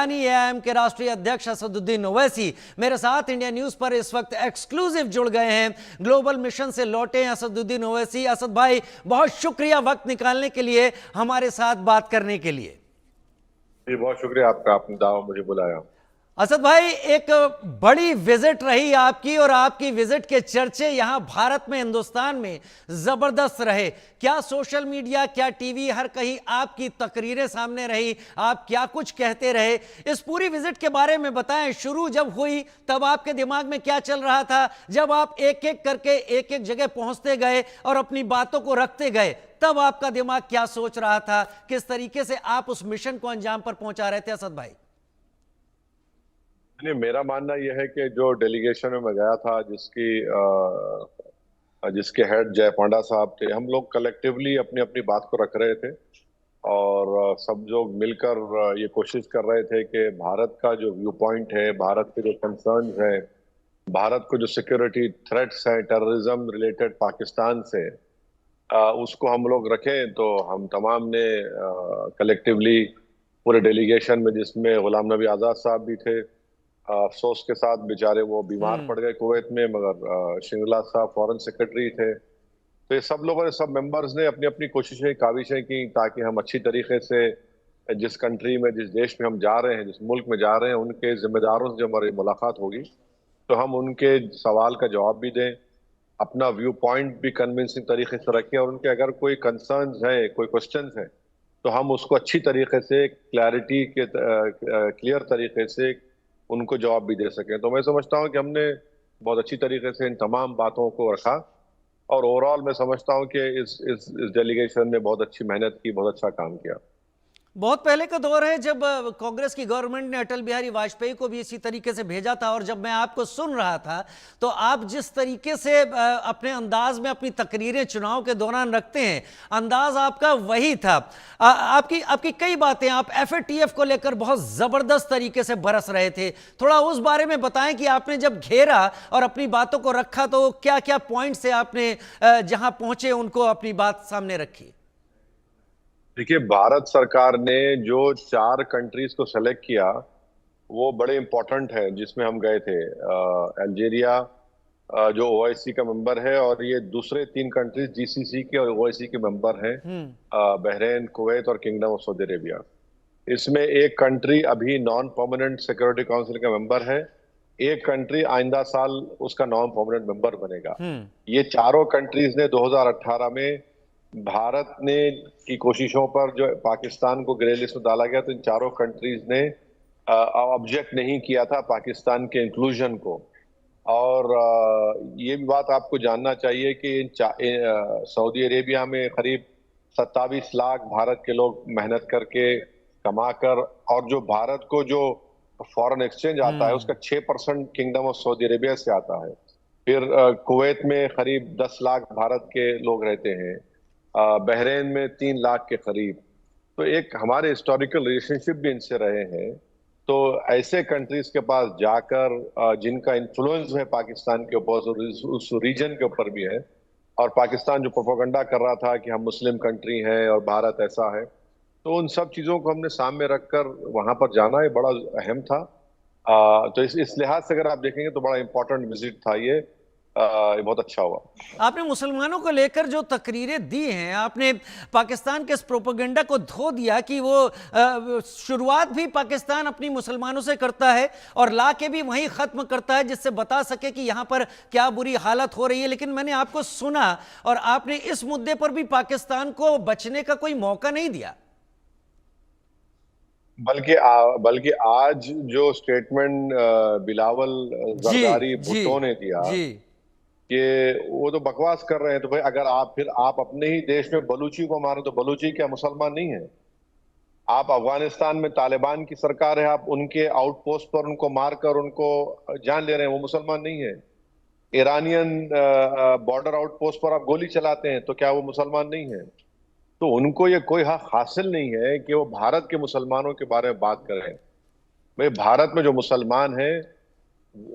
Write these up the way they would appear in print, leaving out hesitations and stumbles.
AIM के राष्ट्रीय अध्यक्ष असदुद्दीन ओवैसी मेरे साथ इंडिया न्यूज पर इस वक्त एक्सक्लूसिव जुड़ गए हैं। ग्लोबल मिशन से लौटे असदुद्दीन ओवैसी। असद भाई, बहुत शुक्रिया वक्त निकालने के लिए, हमारे साथ बात करने के लिए। जी, बहुत शुक्रिया आपका, आपने दावा मुझे बुलाया। असद भाई, एक बड़ी विजिट रही आपकी, और आपकी विजिट के चर्चे यहां भारत में, हिंदुस्तान में जबरदस्त रहे। क्या सोशल मीडिया, क्या टीवी, हर कहीं आपकी तकरीरें सामने रही, आप क्या कुछ कहते रहे। इस पूरी विजिट के बारे में बताएं। शुरू जब हुई तब आपके दिमाग में क्या चल रहा था, जब आप एक एक करके एक एक जगह पहुंचते गए और अपनी बातों को रखते गए, तब आपका दिमाग क्या सोच रहा था, किस तरीके से आप उस मिशन को अंजाम पर पहुंचा रहे थे असद भाई? नहीं, मेरा मानना यह है कि जो डेलीगेशन में मैं गया था, जिसके हेड जय पांडा साहब थे, हम लोग कलेक्टिवली अपनी अपनी बात को रख रहे थे और सब लोग मिलकर ये कोशिश कर रहे थे कि भारत का जो व्यू पॉइंट है, भारत के जो कंसर्न्स हैं, भारत को जो सिक्योरिटी थ्रेट्स हैं टेररिज्म रिलेटेड पाकिस्तान से, उसको हम लोग रखें। तो हम तमाम ने कलेक्टिवली पूरे डेलीगेशन में, जिसमें गुलाम नबी आज़ाद साहब भी थे, अफसोस के साथ बेचारे वो बीमार पड़ गए कुवैत में, मगर श्रृंगला साहब फॉरेन सेक्रेटरी थे। तो ये सब लोगों ने, सब मेंबर्स ने अपनी अपनी कोशिशें, काविशें की ताकि हम अच्छी तरीके से जिस कंट्री में, जिस देश में हम जा रहे हैं, जिस मुल्क में जा रहे हैं, उनके जिम्मेदारों से जब हमारी मुलाकात होगी तो हम उनके सवाल का जवाब भी दें, अपना व्यू पॉइंट भी कन्विंसिंग तरीके से रखें, और उनके अगर कोई कंसर्न्स हैं, कोई क्वेश्चंस हैं, तो हम उसको अच्छी तरीके से, क्लैरिटी के क्लियर तरीके से उनको जवाब भी दे सकें। तो मैं समझता हूं कि हमने बहुत अच्छी तरीके से इन तमाम बातों को रखा, और ओवरऑल मैं समझता हूं कि इस डेलीगेशन ने बहुत अच्छी मेहनत की, बहुत अच्छा काम किया। बहुत पहले का दौर है जब कांग्रेस की गवर्नमेंट ने अटल बिहारी वाजपेयी को भी इसी तरीके से भेजा था, और जब मैं आपको सुन रहा था तो आप जिस तरीके से अपने अंदाज में अपनी तकरीरें चुनाव के दौरान रखते हैं, अंदाज आपका वही था। आपकी कई बातें, आप एफएटीएफ को लेकर बहुत जबरदस्त तरीके से बरस रहे थे। थोड़ा उस बारे में बताएं कि आपने जब घेरा और अपनी बातों को रखा तो क्या क्या पॉइंट से आपने जहां पहुंचे उनको अपनी बात सामने रखी। देखिए, भारत सरकार ने जो 4 कंट्रीज को सेलेक्ट किया वो बड़े इंपॉर्टेंट है, जिसमें हम गए थे। अल्जीरिया, जो ओआईसी का मेंबर है, और ये दूसरे 3 कंट्रीज जीसीसी के और ओआईसी के मेंबर हैं, बहरीन, कुवैत और किंगडम ऑफ सऊदी अरेबिया। इसमें एक कंट्री अभी नॉन परमानेंट सिक्योरिटी काउंसिल का मेंबर है, एक कंट्री आइंदा साल उसका नॉन परमानेंट मेंबर बनेगा। ये चारों कंट्रीज ने 2018 में भारत ने की कोशिशों पर, जो पाकिस्तान को ग्रे लिस्ट में डाला गया, तो इन चारों कंट्रीज ने ऑब्जेक्ट नहीं किया था पाकिस्तान के इंक्लूजन को। और ये भी बात आपको जानना चाहिए कि सऊदी अरेबिया में करीब 27 लाख भारत के लोग मेहनत करके, कमाकर, और जो भारत को जो फॉरेन एक्सचेंज आता है उसका 6% किंगडम ऑफ सऊदी अरेबिया से आता है। फिर कुवैत में करीब 10 लाख भारत के लोग रहते हैं, बहरीन में 3 लाख के करीब। तो एक हमारे हिस्टोरिकल रिलेशनशिप भी इनसे रहे हैं। तो ऐसे कंट्रीज के पास जाकर, जिनका इन्फ्लुएंस है पाकिस्तान के ऊपर, उस रीजन के ऊपर भी है, और पाकिस्तान जो प्रोपेगेंडा कर रहा था कि हम मुस्लिम कंट्री हैं और भारत ऐसा है, तो उन सब चीजों को हमने सामने रखकर वहां पर जाना, ये बड़ा अहम था। तो इस लिहाज से अगर आप देखेंगे तो बड़ा इंपॉर्टेंट विजिट था ये बहुत अच्छा हुआ। आपने मुसलमानों को लेकर जो तकरीरें दी हैं, आपने पाकिस्तान के इस प्रोपेगेंडा को धो दिया कि वो शुरुआत भी पाकिस्तान अपनी मुसलमानों से करता है और ला के भी वहीं ख़त्म करता है, जिससे बता सके कि यहाँ पर क्या बुरी हालत हो रही है। लेकिन मैंने आपको सुना और आपने इस मुद्दे पर भी पाकिस्तान को बचने का कोई मौका नहीं दिया। बल्कि आज जो स्टेटमेंट बिलावल जरदारी भुट्टो ने दिया, कि वो तो बकवास कर रहे हैं। तो भाई, अगर आप अपने ही देश में बलूची को मारो तो बलूची क्या मुसलमान नहीं है? आप अफगानिस्तान में तालिबान की सरकार है, आप उनके आउटपोस्ट पर उनको मारकर उनको जान ले रहे हैं, वो मुसलमान नहीं है? ईरानियन बॉर्डर आउटपोस्ट पर आप गोली चलाते हैं, तो क्या वो मुसलमान नहीं है? तो उनको ये कोई हक हासिल नहीं है कि वो भारत के मुसलमानों के बारे में बात करें। भाई, भारत में जो मुसलमान है,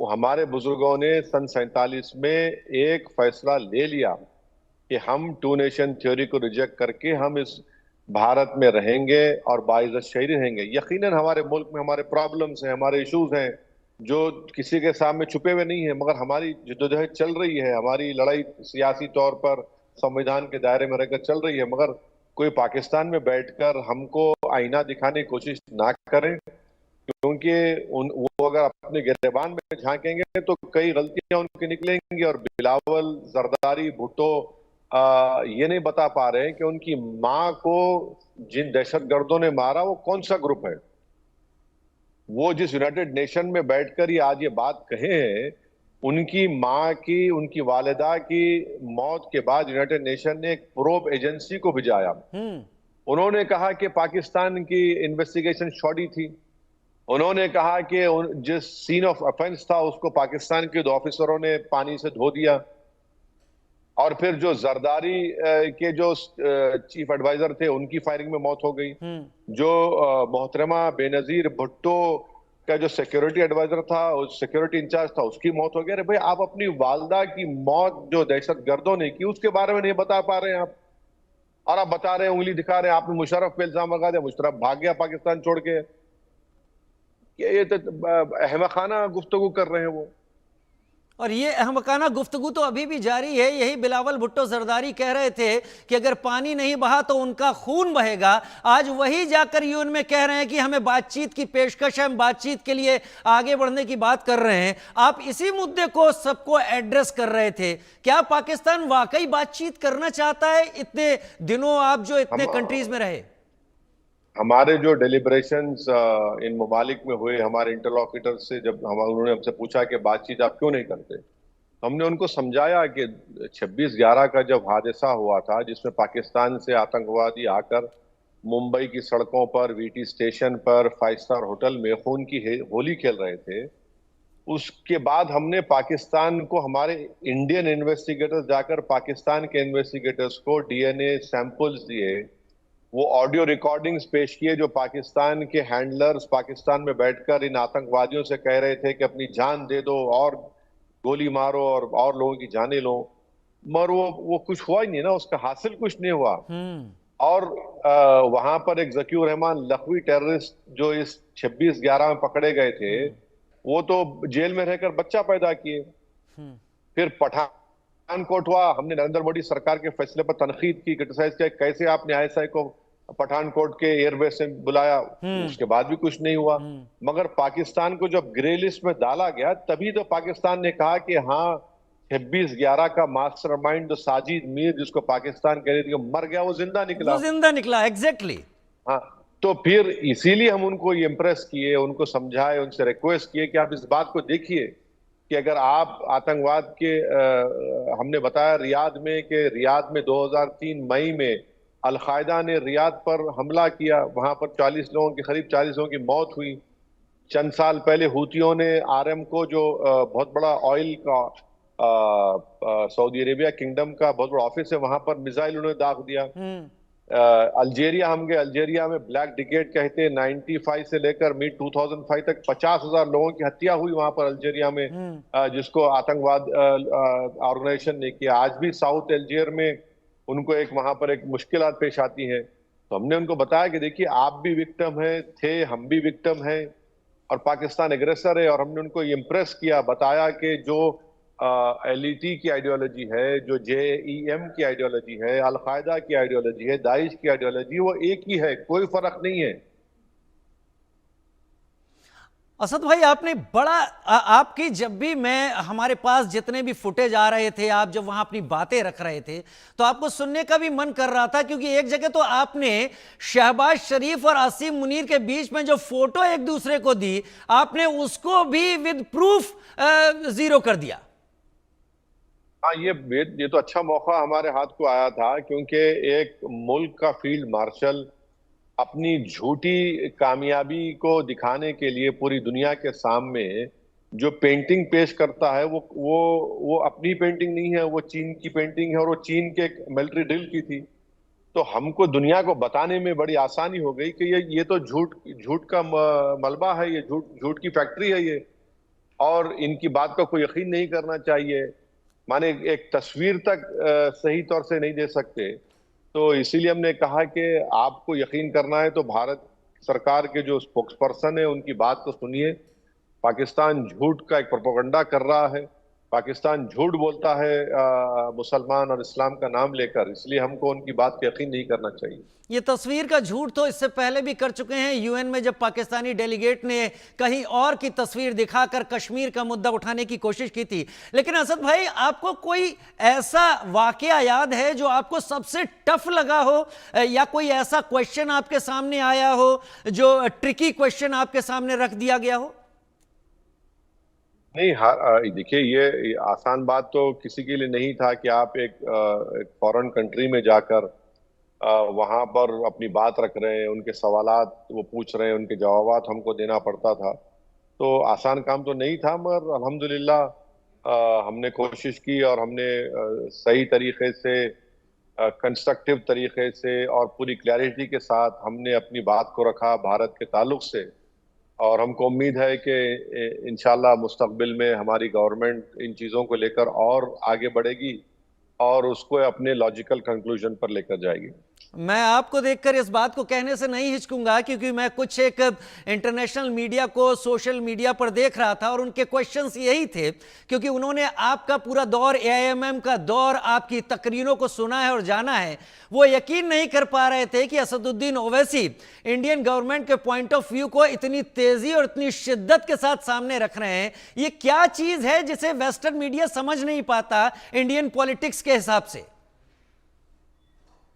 हमारे बुजुर्गों ने सन 47 में एक फैसला ले लिया कि हम 2 नेशन थ्योरी को रिजेक्ट करके हम इस भारत में रहेंगे और बाइज्जत शहरी रहेंगे। यकीनन हमारे मुल्क में हमारे प्रॉब्लम्स हैं, हमारे इश्यूज हैं जो किसी के सामने छुपे हुए नहीं है, मगर हमारी जद्दोजहद चल रही है, हमारी लड़ाई सियासी तौर पर संविधान के दायरे में रहकर चल रही है। मगर कोई पाकिस्तान में बैठकर हमको आईना दिखाने की कोशिश ना करें, क्योंकि वो अगर अपने गिरेबान में झांकेंगे तो कई गलतियां उनकी निकलेंगी। और बिलावल, जरदारी, भुट्टो ये नहीं बता पा रहे हैं कि उनकी मां को जिन दहशतगर्दों ने मारा वो कौन सा ग्रुप है। वो जिस यूनाइटेड नेशन में बैठकर ये आज ये बात कहे हैं, उनकी मां की, उनकी वालिदा की मौत के बाद यूनाइटेड नेशन ने एक प्रोब एजेंसी को भिजाया। हम्म। उन्होंने कहा कि पाकिस्तान की इन्वेस्टिगेशन शॉडी थी। उन्होंने कहा कि जिस सीन ऑफ ऑफेंस था उसको पाकिस्तान के 2 ऑफिसरों ने पानी से धो दिया। और फिर जो जरदारी के जो चीफ एडवाइजर थे उनकी फायरिंग में मौत हो गई। जो मोहतरमा बेनजीर भुट्टो का जो सिक्योरिटी एडवाइजर था, सिक्योरिटी इंचार्ज था, उसकी मौत हो गई। अरे भाई, आप अपनी वालदा की मौत जो दहशतगर्दों ने की उसके बारे में नहीं बता पा रहे हैं आप, और आप बता रहे हैं, उंगली दिखा रहे हैं। आपने मुशर्रफ पे इल्जाम लगा दिया, मुशर्रफ भाग गया पाकिस्तान छोड़ के। ये तो अहमकाना गुफ्तगू कर रहे हैं वो। और ये अहमकाना गुफ्तगू तो अभी भी जारी है। यही बिलावल भुट्टो जरदारी कह रहे थे कि अगर पानी नहीं बहा तो उनका खून बहेगा। आज वही जाकर यूएन में कह रहे हैं कि हमें बातचीत की पेशकश है, हम बातचीत के लिए आगे बढ़ने की बात कर रहे हैं। आप इसी मुद्दे को सबको एड्रेस कर रहे थे। क्या पाकिस्तान वाकई बातचीत करना चाहता है? इतने दिनों आप जो इतने कंट्रीज में रहे, हमारे जो डेलिब्रेशंस इन ममालिक में हुए, हमारे इंटरलॉक्यूटर से जब हम उन्होंने हमसे पूछा कि बातचीत आप क्यों नहीं करते, हमने उनको समझाया कि 26/11 का जब हादसा हुआ था, जिसमें पाकिस्तान से आतंकवादी आकर मुंबई की सड़कों पर, वीटी स्टेशन पर, 5 स्टार होटल में खून की होली खेल रहे थे, उसके बाद हमने पाकिस्तान को, हमारे इंडियन इन्वेस्टिगेटर्स जाकर पाकिस्तान के इन्वेस्टिगेटर्स को डीएनए सैंपल्स दिए, वो ऑडियो रिकॉर्डिंग्स पेश किए जो पाकिस्तान के हैंडलर्स पाकिस्तान में बैठकर इन आतंकवादियों से कह रहे थे कि अपनी जान दे दो और गोली मारो और लोगों की जानें लो। मगर वो कुछ हुआ ही नहीं ना, उसका हासिल कुछ नहीं हुआ। और वहां पर एक जकीउर रहमान लखवी टेररिस्ट जो इस 26/11 में पकड़े गए थे, वो तो जेल में रहकर बच्चा पैदा किए। फिर पठानकोट हुआ, हमने नरेंद्र मोदी सरकार के फैसले पर तनकीद की, क्रिटिसाइज किया, कैसे आपने आईएसआई को पठानकोट के एयरबेस से बुलाया। उसके बाद भी कुछ नहीं हुआ। मगर पाकिस्तान को जब ग्रे लिस्ट में डाला गया, तभी तो पाकिस्तान ने कहा कि हाँ, 26/11 का मास्टरमाइंड जो साजिद मीर, जिसको पाकिस्तान कह रही थी मर गया, वो जिंदा निकला। वो जिंदा निकला, एग्जैक्टली। हाँ, तो फिर इसीलिए हम उनको इम्प्रेस किए, उनको समझाए, उनसे रिक्वेस्ट किए कि आप इस बात को देखिए कि अगर आप आतंकवाद के हमने बताया रियाद में कि रियाद में 2003 मई में अलकायदा ने रियाद पर हमला किया, वहां पर 40 लोगों की, करीब 40 लोगों की मौत हुई। चंद साल पहले हूतियों ने आरएमको, जो बहुत बड़ा ऑयल का सऊदी अरेबिया किंगडम का बहुत बड़ा ऑफिस है, वहां पर मिसाइल उन्होंने दाग दिया। अल्जेरिया हम गए, अल्जेरिया में ब्लैक डिकेड कहते हैं, 95 से लेकर मिड 2005 तक 50,000 लोगों की हत्या हुई वहां पर अल्जेरिया में, जिसको आतंकवाद ऑर्गेनाइजेशन ने किया। आज भी साउथ अल्जेर में उनको एक वहां पर एक मुश्किल पेश आती है। तो हमने उनको बताया कि देखिए, आप भी विक्टिम है थे, हम भी विक्टिम है, और पाकिस्तान एग्रेसर है। और हमने उनको इम्प्रेस किया, बताया कि जो एलईटी की आइडियोलॉजी है, जो जेईएम की आइडियोलॉजी है, अलकायदा की आइडियोलॉजी है, दाइश की आइडियोलॉजी, वो एक ही है, कोई फर्क नहीं है। असद भाई, आपने बड़ा आपकी, जब भी मैं, हमारे पास जितने भी फुटेज आ रहे थे, आप जब वहां अपनी बातें रख रहे थे, तो आपको सुनने का भी मन कर रहा था। क्योंकि एक जगह तो आपने शहबाज शरीफ और आसिम मुनीर के बीच में जो फोटो एक दूसरे को दी, आपने उसको भी विद प्रूफ जीरो कर दिया। हाँ, ये तो अच्छा मौका हमारे हाथ को आया था, क्योंकि एक मुल्क का फील्ड मार्शल अपनी झूठी कामयाबी को दिखाने के लिए पूरी दुनिया के सामने जो पेंटिंग पेश करता है, वो अपनी पेंटिंग नहीं है, वो चीन की पेंटिंग है, और वो चीन के मिलिट्री ड्रिल की थी। तो हमको दुनिया को बताने में बड़ी आसानी हो गई कि ये तो झूठ का मलबा है, ये झूठ की फैक्ट्री है ये, और इनकी बात का कोई यकीन नहीं करना चाहिए। माने एक तस्वीर तक सही तौर से नहीं दे सकते। तो इसीलिए हमने कहा कि आपको यकीन करना है तो भारत सरकार के जो स्पोक्स पर्सन है उनकी बात को सुनिए। पाकिस्तान झूठ का एक प्रोपेगेंडा कर रहा है, पाकिस्तान झूठ बोलता है मुसलमान और इस्लाम का नाम लेकर, इसलिए हमको उनकी बात पे यकीन नहीं करना चाहिए। ये तस्वीर का झूठ तो इससे पहले भी कर चुके हैं यूएन में, जब पाकिस्तानी डेलीगेट ने कहीं और की तस्वीर दिखाकर कश्मीर का मुद्दा उठाने की कोशिश की थी। लेकिन असद भाई, आपको कोई ऐसा वाकया याद है जो आपको सबसे टफ लगा हो, या कोई ऐसा क्वेश्चन आपके सामने आया हो जो ट्रिकी क्वेश्चन आपके सामने रख दिया गया हो? नहीं, देखिए ये आसान बात तो किसी के लिए नहीं था कि आप एक फॉरेन कंट्री में जाकर वहां पर अपनी बात रख रहे हैं, उनके सवालात वो पूछ रहे हैं, उनके जवाबात हमको देना पड़ता था। तो आसान काम तो नहीं था, मगर अल्हम्दुलिल्लाह हमने कोशिश की और हमने सही तरीके से, कंस्ट्रक्टिव तरीके से और पूरी क्लैरिटी के साथ हमने अपनी बात को रखा भारत के ताल्लुक से। और हमको उम्मीद है कि इंशाल्लाह मुस्तकबिल में हमारी गवर्नमेंट इन चीज़ों को लेकर और आगे बढ़ेगी और उसको अपने लॉजिकल कंक्लूजन पर लेकर जाएगी। मैं आपको देखकर इस बात को कहने से नहीं हिचकूंगा, क्योंकि मैं कुछ एक इंटरनेशनल मीडिया को सोशल मीडिया पर देख रहा था और उनके क्वेश्चंस यही थे, क्योंकि उन्होंने आपका पूरा दौर, एआईएमएम का दौर, आपकी तकरीरों को सुना है और जाना है। वो यकीन नहीं कर पा रहे थे कि असदुद्दीन ओवैसी इंडियन गवर्नमेंट के पॉइंट ऑफ व्यू को इतनी तेजी और इतनी शिद्दत के साथ सामने रख रहे हैं। ये क्या चीज है जिसे वेस्टर्न मीडिया समझ नहीं पाता इंडियन पॉलिटिक्स के हिसाब से?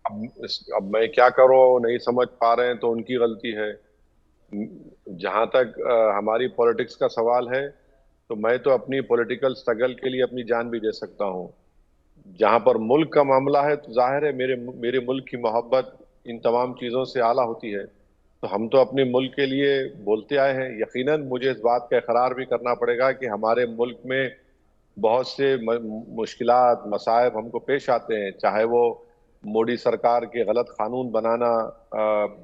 अब मैं क्या करूं, नहीं समझ पा रहे हैं तो उनकी गलती है। जहां तक हमारी पॉलिटिक्स का सवाल है तो मैं तो अपनी पॉलिटिकल स्ट्रगल के लिए अपनी जान भी दे सकता हूं। जहां पर मुल्क का मामला है तो जाहिर है मेरे मुल्क की मोहब्बत इन तमाम चीज़ों से आला होती है। तो हम तो अपने मुल्क के लिए बोलते आए हैं। यकीनन मुझे इस बात का इकरार भी करना पड़ेगा कि हमारे मुल्क में बहुत से मुश्किलात, मसाइब हमको पेश आते हैं, चाहे वो मोदी सरकार के गलत कानून बनाना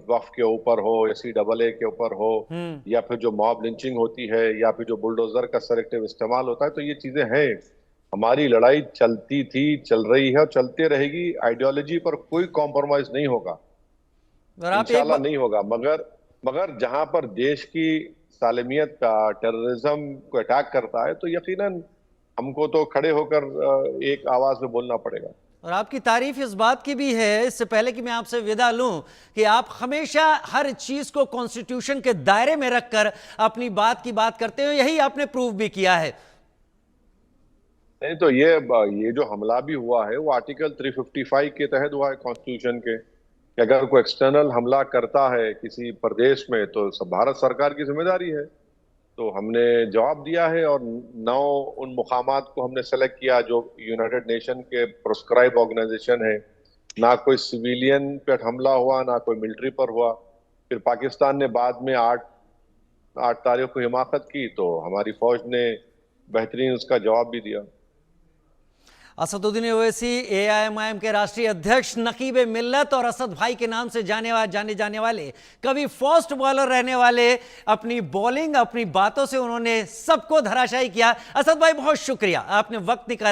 वक्फ के ऊपर हो, या CAA के ऊपर हो, या फिर जो मॉब लिंचिंग होती है, या फिर जो बुलडोजर का सेलेक्टिव इस्तेमाल होता है। तो ये चीजें हैं। हमारी लड़ाई चलती थी, चल रही है और चलते रहेगी। आइडियोलॉजी पर कोई कॉम्प्रोमाइज नहीं होगा, इंशाल्लाह नहीं होगा। मगर जहां पर देश की सालमियत का, टेररिज्म को अटैक करता है, तो यकीनन हमको तो खड़े होकर एक आवाज में बोलना पड़ेगा। और आपकी तारीफ इस बात की भी है, इससे पहले कि मैं आपसे विदा लूं, कि आप हमेशा हर चीज को कॉन्स्टिट्यूशन के दायरे में रखकर अपनी बात की बात करते हो। यही आपने प्रूव भी किया है। नहीं तो ये जो हमला भी हुआ है वो आर्टिकल 355 के तहत हुआ है कॉन्स्टिट्यूशन के, कि अगर कोई एक्सटर्नल हमला करता है किसी प्रदेश में तो सब भारत सरकार की जिम्मेदारी है। तो हमने जवाब दिया है और 9 उन मुकामात को हमने सेलेक्ट किया जो यूनाइटेड नेशन के प्रोस्क्राइब ऑर्गेनाइजेशन है। ना कोई सिविलियन पे हमला हुआ, ना कोई मिलिट्री पर हुआ। फिर पाकिस्तान ने बाद में 8 तारीख को हिमाकत की, तो हमारी फौज ने बेहतरीन उसका जवाब भी दिया। असदुद्दीन ओवैसी एआईएमआईएम के राष्ट्रीय अध्यक्ष, नकीब मिल्लत और असद भाई के नाम से जाने जाने वाले, कभी फास्ट बॉलर रहने वाले, अपनी बॉलिंग, अपनी बातों से उन्होंने सबको धराशायी किया। असद भाई, बहुत शुक्रिया, आपने वक्त निकाला।